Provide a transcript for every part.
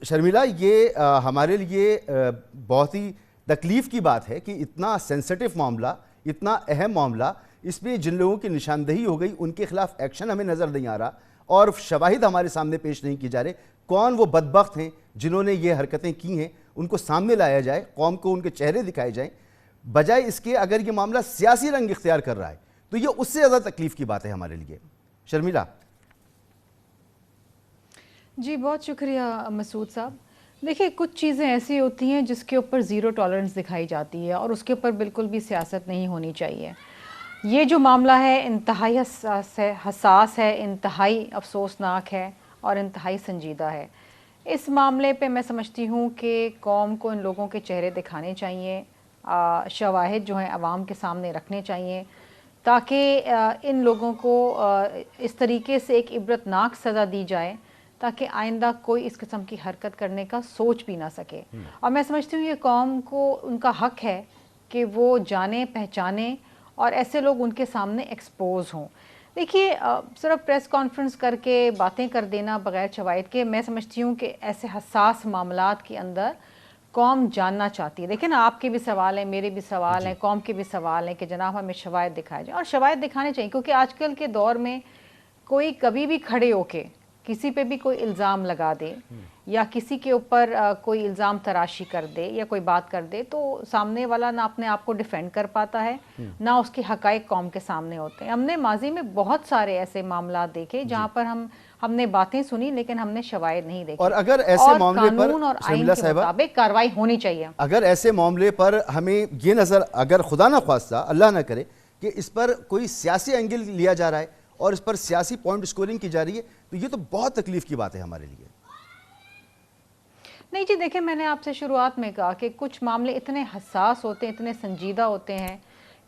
شرمیلا یہ ہمارے لیے بہت ہی تکلیف کی بات ہے کہ اتنا سینسٹیو معاملہ، اتنا اہم معاملہ، اس میں جن لوگوں کی نشاندہی ہو گئی ان کے خلاف ایکشن ہمیں نظر نہیں آ رہا اور شواہد ہمارے سامنے پیش نہیں کی جا رہے. کون وہ بدبخت ہیں جنہوں نے یہ حرکتیں کی ہیں، ان کو سامنے لایا جائے، قوم کو ان کے چہرے دکھائے جائیں. بجائے اس کے اگر یہ معاملہ سیاسی رنگ اختیار کر رہا ہے تو یہ اس سے زیادہ تکلیف کی بات ہے ہمارے لیے. شرمیلا. جی بہت شکریہ مسعود صاحب. دیکھیں کچھ چیزیں ایسی ہوتی ہیں جس کے اوپر زیرو ٹالرنس دکھائی جاتی ہے اور اس کے اوپر بالکل بھی سیاست نہیں ہونی چاہیے. یہ جو معاملہ ہے انتہائی حساس ہے، انتہائی افسوسناک ہے اور انتہائی سنجیدہ ہے. اس معاملے پہ میں سمجھتی ہوں کہ قوم کو ان لوگوں کے چہرے دکھانے چاہیے، شواہد جو ہیں عوام کے سامنے رکھنے چاہیے تاکہ ان لوگوں کو اس طریقے سے ایک عبرتناک سزا دی جائے تاکہ آئندہ کوئی اس قسم کی حرکت کرنے کا سوچ بھی نہ سکے. اور میں سمجھتی ہوں یہ قوم کو ان کا حق ہے کہ وہ جانے پہچانے اور ایسے لوگ ان کے سامنے ایکسپوز ہوں. دیکھیے صرف پریس کانفرنس کر کے باتیں کر دینا بغیر شواہد کے، میں سمجھتی ہوں کہ ایسے حساس معاملات کے اندر قوم جاننا چاہتی ہے. دیکھیں نا، آپ کے بھی سوال ہیں، میرے بھی سوال ہیں، قوم کے بھی سوال ہیں کہ جناب ہمیں شواہد دکھائے جائیں، اور شواہد دکھانے چاہیے کیونکہ آج کل کے دور میں کوئی کبھی بھی کھڑے ہو کے کسی پہ بھی کوئی الزام لگا دے یا کسی کے اوپر کوئی الزام تراشی کر دے یا کوئی بات کر دے تو سامنے والا نہ اپنے آپ کو ڈیفینڈ کر پاتا ہے نہ اس کے حقائق قوم کے سامنے ہوتے ہیں. ہم نے ماضی میں بہت سارے ایسے معاملات دیکھے جہاں پر ہم نے باتیں سنی لیکن ہم نے شواہد نہیں دیکھے. اور اگر ایسے معاملے پر قانون اور آئین کے مطابق کارروائی ہونی چاہیے. اگر ایسے معاملے پر ہمیں یہ نظر، اگر خدا نہ خواستہ اللہ نہ کرے کہ اس پر کوئی سیاسی اینگل لیا جا رہا ہے اور اس پر سیاسی پوائنٹ سکورنگ کی جا رہی ہے تو یہ تو بہت تکلیف کی بات ہے ہمارے لیے. نہیں جی، دیکھیں میں نے آپ سے شروعات میں کہا کہ کچھ معاملے اتنے حساس ہوتے ہیں، اتنے سنجیدہ ہوتے ہیں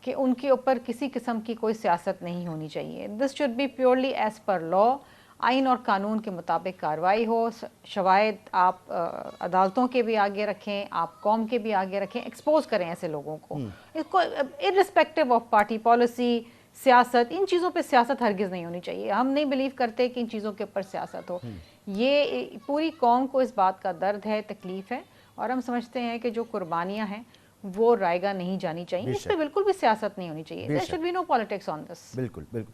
کہ ان کے اوپر کسی قسم کی کوئی سیاست نہیں ہونی چاہیے. This should be purely as per law, آئین اور قانون کے مطابق کارروائی ہو. شواہد آپ عدالتوں کے بھی آگے رکھیں، آپ قوم کے بھی آگے رکھیں، ایکسپوز کریں ایسے لوگوں کو. اس کو ارسپیکٹو آف پارٹی پالیسی، سیاست، ان چیزوں پہ سیاست ہرگز نہیں ہونی چاہیے. ہم نہیں بلیو کرتے کہ ان چیزوں کے اوپر سیاست ہو. یہ پوری قوم کو اس بات کا درد ہے، تکلیف ہے، اور ہم سمجھتے ہیں کہ جو قربانیاں ہیں وہ رائیگاں نہیں جانی چاہیے. اس پہ بالکل بھی سیاست نہیں ہونی چاہیے. There should be no politics on this. بالکل بالکل.